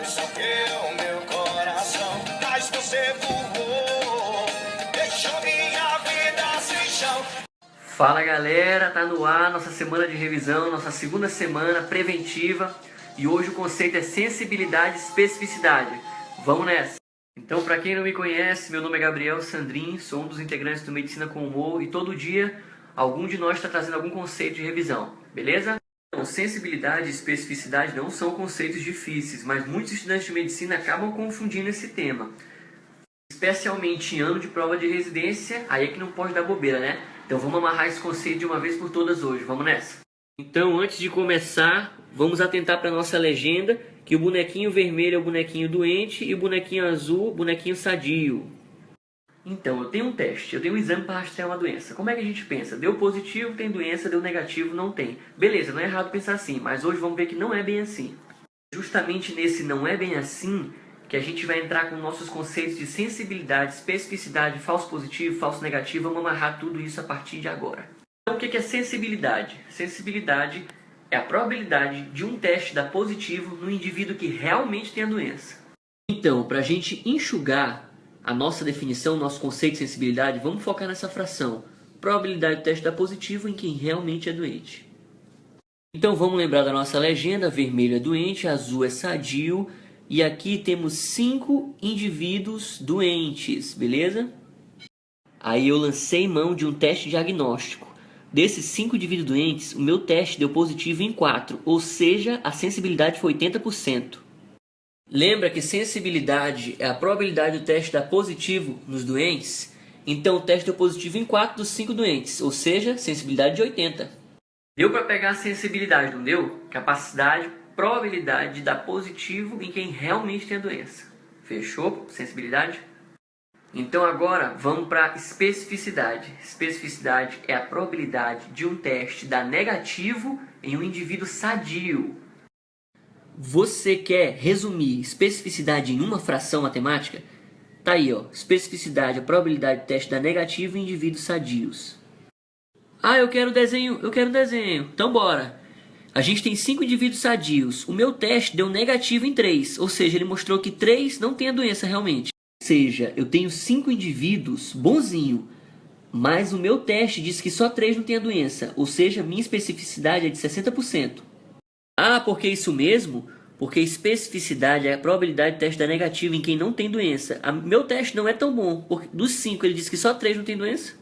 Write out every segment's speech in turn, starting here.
Isso aqui é o meu coração, mas você voou, deixou minha vida sem chão. Fala galera, tá no ar nossa semana de revisão, nossa segunda semana preventiva. E hoje o conceito é sensibilidade e especificidade. Vamos nessa! Então, para quem não me conhece, meu nome é Gabriel Sandrin, sou um dos integrantes do Medicina com Humor e todo dia algum de nós está trazendo algum conceito de revisão, beleza? Então, sensibilidade e especificidade não são conceitos difíceis, mas muitos estudantes de medicina acabam confundindo esse tema. Especialmente em ano de prova de residência, aí é que não pode dar bobeira, né? Então vamos amarrar esse conceito de uma vez por todas hoje, vamos nessa! Então, antes de começar, vamos atentar para a nossa legenda, que o bonequinho vermelho é o bonequinho doente e o bonequinho azul, bonequinho sadio. Então, eu tenho um teste, eu tenho um exame para rastrear uma doença. Como é que a gente pensa? Deu positivo, tem doença, deu negativo, não tem. Beleza, não é errado pensar assim, mas hoje vamos ver que não é bem assim. Justamente nesse não é bem assim que a gente vai entrar com nossos conceitos de sensibilidade, especificidade, falso positivo, falso negativo. Vamos amarrar tudo isso a partir de agora. Então, o que é sensibilidade? Sensibilidade é a probabilidade de um teste dar positivo no indivíduo que realmente tem a doença. Então, para a gente enxugar a nossa definição, nosso conceito de sensibilidade, vamos focar nessa fração. Probabilidade do teste dar positivo em quem realmente é doente. Então, vamos lembrar da nossa legenda. Vermelho é doente, azul é sadio. E aqui temos 5 indivíduos doentes, beleza? Aí eu lancei mão de um teste diagnóstico. Desses 5 indivíduos doentes, o meu teste deu positivo em 4, ou seja, a sensibilidade foi 80%. Lembra que sensibilidade é a probabilidade do teste dar positivo nos doentes? Então o teste deu positivo em 4 dos 5 doentes, ou seja, sensibilidade de 80. Deu para pegar a sensibilidade, não deu? Capacidade, probabilidade de dar positivo em quem realmente tem a doença. Fechou? Sensibilidade? Então agora vamos para especificidade. Especificidade é a probabilidade de um teste dar negativo em um indivíduo sadio. Você quer resumir especificidade em uma fração matemática? Tá aí, ó. Especificidade é a probabilidade de teste dar negativo em indivíduos sadios. Ah, eu quero desenho. Então bora. A gente tem 5 indivíduos sadios. O meu teste deu negativo em 3, ou seja, ele mostrou que 3 não tem a doença realmente. Ou seja, eu tenho 5 indivíduos bonzinho, mas o meu teste diz que só 3 não tem a doença, ou seja, minha especificidade é de 60%. Ah, por que isso mesmo? Porque especificidade é a probabilidade de teste dar negativo em quem não tem doença. Meu teste não é tão bom, porque dos 5 ele diz que só 3 não tem doença.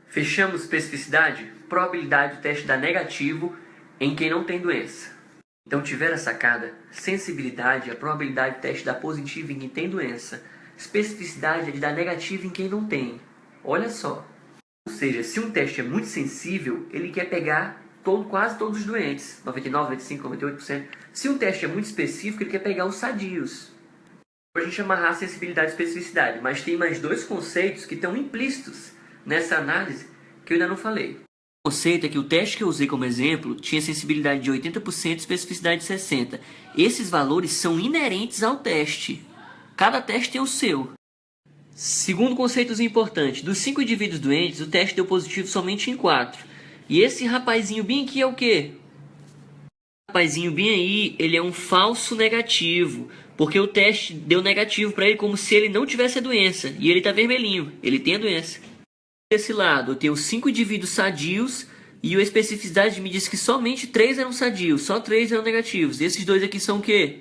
Fechamos especificidade? Probabilidade do teste dar negativo em quem não tem doença. Então tiver a sacada, sensibilidade é a probabilidade de teste dar positivo em quem tem doença. Especificidade é de dar negativo em quem não tem. Olha só. Ou seja, se um teste é muito sensível, ele quer pegar quase todos os doentes. 99, 95, 98%. Se um teste é muito específico, ele quer pegar os sadios. Para a gente amarrar sensibilidade e especificidade. Mas tem mais 2 conceitos que estão implícitos nessa análise que eu ainda não falei. O conceito é que o teste que eu usei como exemplo tinha sensibilidade de 80% e especificidade de 60%. Esses valores são inerentes ao teste. Cada teste tem o seu. Segundo conceito importante, dos 5 indivíduos doentes, o teste deu positivo somente em 4. E esse rapazinho bem aqui é o quê? O rapazinho bem aí, ele é um falso negativo. Porque o teste deu negativo para ele como se ele não tivesse a doença. E ele está vermelhinho, ele tem a doença. Desse lado, eu tenho 5 indivíduos sadios e a especificidade me diz que somente 3 eram sadios, só 3 eram negativos. Esses 2 aqui são o quê?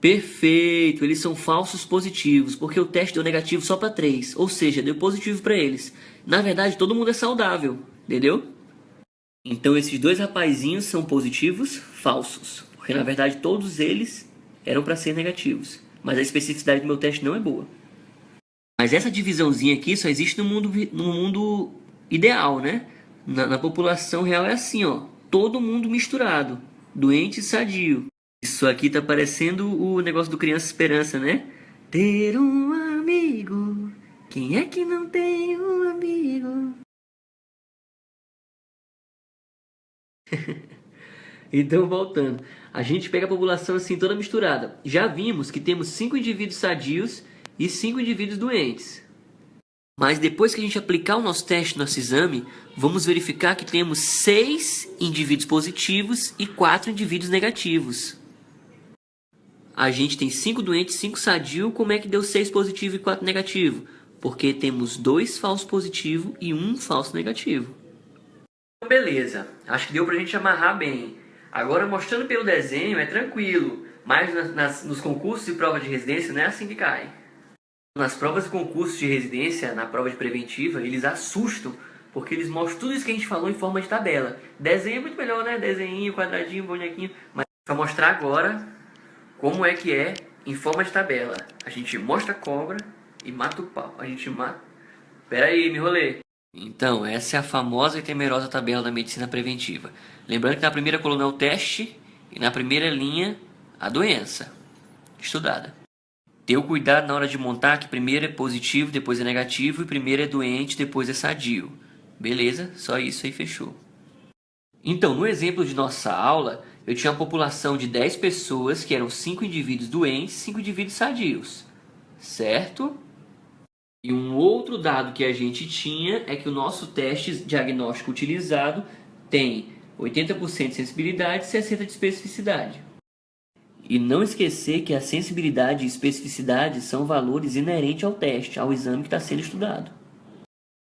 Perfeito, eles são falsos positivos, porque o teste deu negativo só para 3, ou seja, deu positivo para eles. Na verdade, todo mundo é saudável, entendeu? Então esses 2 rapazinhos são positivos falsos, porque na verdade todos eles eram para ser negativos, mas a especificidade do meu teste não é boa. Mas essa divisãozinha aqui só existe no mundo ideal, né? Na população real é assim, ó. Todo mundo misturado. Doente e sadio. Isso aqui tá parecendo o negócio do Criança Esperança, né? Ter um amigo. Quem é que não tem um amigo? Então, voltando. A gente pega a população assim toda misturada. Já vimos que temos 5 indivíduos sadios e 5 indivíduos doentes. Mas depois que a gente aplicar o nosso teste, nosso exame, vamos verificar que temos 6 indivíduos positivos e 4 indivíduos negativos. a gente tem 5 doentes, 5 sadios, como é que deu 6 positivo e 4 negativo? Porque temos 2 falsos positivos e 1 falso negativo. Beleza, acho que deu pra gente amarrar bem. Agora, mostrando pelo desenho é tranquilo, mas nos concursos e prova de residência não é assim que cai. Nas provas e concursos de residência, na prova de preventiva, eles assustam, porque eles mostram tudo isso que a gente falou em forma de tabela. Desenho é muito melhor, né? Desenho, quadradinho, bonequinho. Mas para mostrar agora como é que é em forma de tabela. A gente mostra a cobra e mata o pau. A gente mata... Pera aí, me enrolei. Então, essa é a famosa e temerosa tabela da medicina preventiva. Lembrando que na primeira coluna é o teste e na primeira linha a doença estudada. Ter cuidado na hora de montar que primeiro é positivo, depois é negativo e primeiro é doente, depois é sadio. Beleza? Só isso aí, fechou. Então, no exemplo de nossa aula, eu tinha uma população de 10 pessoas que eram 5 indivíduos doentes e 5 indivíduos sadios. Certo? E um outro dado que a gente tinha é que o nosso teste diagnóstico utilizado tem 80% de sensibilidade e 60% de especificidade. E não esquecer que a sensibilidade e especificidade são valores inerentes ao teste, ao exame que está sendo estudado.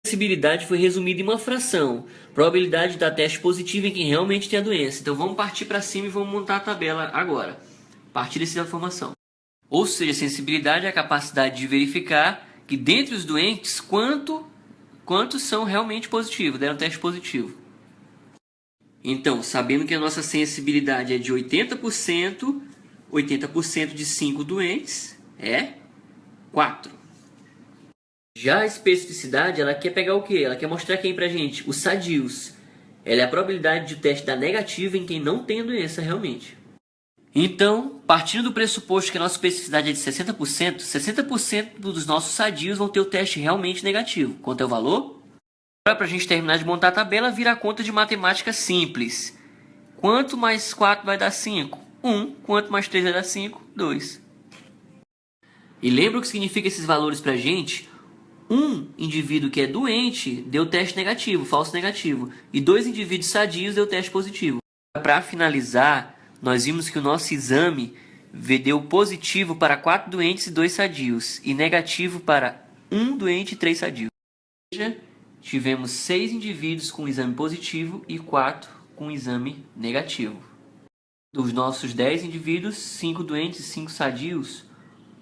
A sensibilidade foi resumida em uma fração, probabilidade de dar teste positivo em quem realmente tem a doença. Então vamos partir para cima e vamos montar a tabela agora, a partir dessa informação. Ou seja, a sensibilidade é a capacidade de verificar que dentre os doentes, quantos são realmente positivos, deram teste positivo. Então, sabendo que a nossa sensibilidade é de 80%, 80% de 5 doentes é 4. Já a especificidade, ela quer pegar o quê? Ela quer mostrar quem pra gente? Os sadios. Ela é a probabilidade de o teste dar negativo em quem não tem a doença realmente. Então, partindo do pressuposto que a nossa especificidade é de 60%, 60% dos nossos sadios vão ter o teste realmente negativo. Quanto é o valor? Agora, para a gente terminar de montar a tabela, vira a conta de matemática simples. Quanto mais 4 vai dar 5? 1. Quanto mais 3 vai dar 5? 2. E lembra o que significa esses valores para a gente? Um indivíduo que é doente deu teste negativo, falso negativo. E 2 indivíduos sadios deu teste positivo. Para finalizar, nós vimos que o nosso exame deu positivo para 4 doentes e 2 sadios, e negativo para 1 doente e 3 sadios. Ou seja, tivemos 6 indivíduos com exame positivo e 4 com exame negativo. Dos nossos 10 indivíduos, 5 doentes e 5 sadios,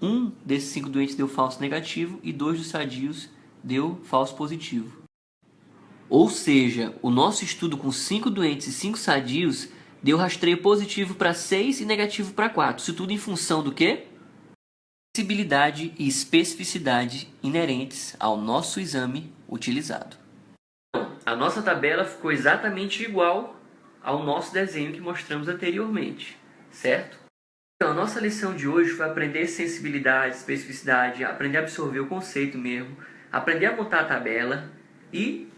1 desses 5 doentes deu falso negativo e 2 dos sadios deu falso positivo. Ou seja, o nosso estudo com 5 doentes e 5 sadios deu rastreio positivo para 6 e negativo para 4. Isso tudo em função do quê? Sensibilidade e especificidade inerentes ao nosso exame utilizado. A nossa tabela ficou exatamente igual ao nosso desenho que mostramos anteriormente, certo? Então, a nossa lição de hoje foi aprender sensibilidade, especificidade, aprender a absorver o conceito mesmo, aprender a montar a tabela e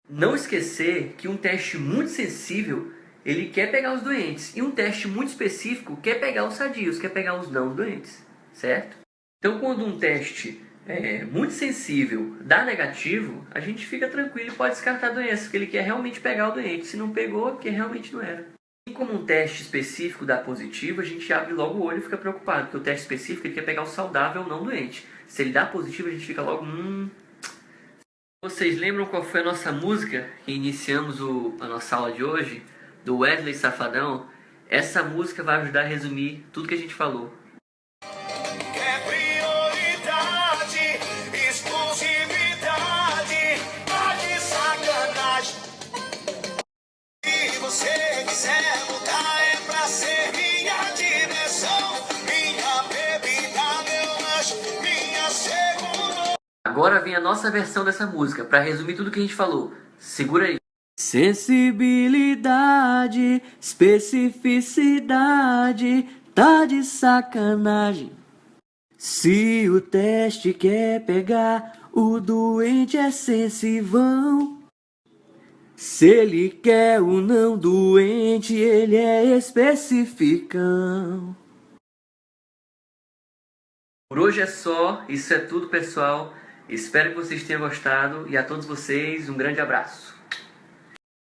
não esquecer que um teste muito sensível ele quer pegar os doentes, e um teste muito específico quer pegar os sadios, quer pegar os não doentes, certo? Então, quando um teste muito sensível dá negativo, a gente fica tranquilo e pode descartar a doença, porque ele quer realmente pegar o doente. Se não pegou, é porque realmente não era. E como um teste específico dá positivo, a gente abre logo o olho e fica preocupado, porque o teste específico ele quer pegar o saudável ou não doente. Se ele dá positivo, a gente fica logo... Vocês lembram qual foi a nossa música que iniciamos a nossa aula de hoje? Do Wesley Safadão? Essa música vai ajudar a resumir tudo que a gente falou. É prioridade, exclusividade, tá de sacanagem. Se você quiser mudar é pra ser minha diversão, minha bebida, meu lanche, minha segunda. Agora vem a nossa versão dessa música, para resumir tudo que a gente falou. Segura aí. Sensibilidade, especificidade, tá de sacanagem. Se o teste quer pegar, o doente é sensivão. Se ele quer o não doente, ele é especificão. Por hoje é só, isso é tudo, pessoal. Espero que vocês tenham gostado e a todos vocês um grande abraço.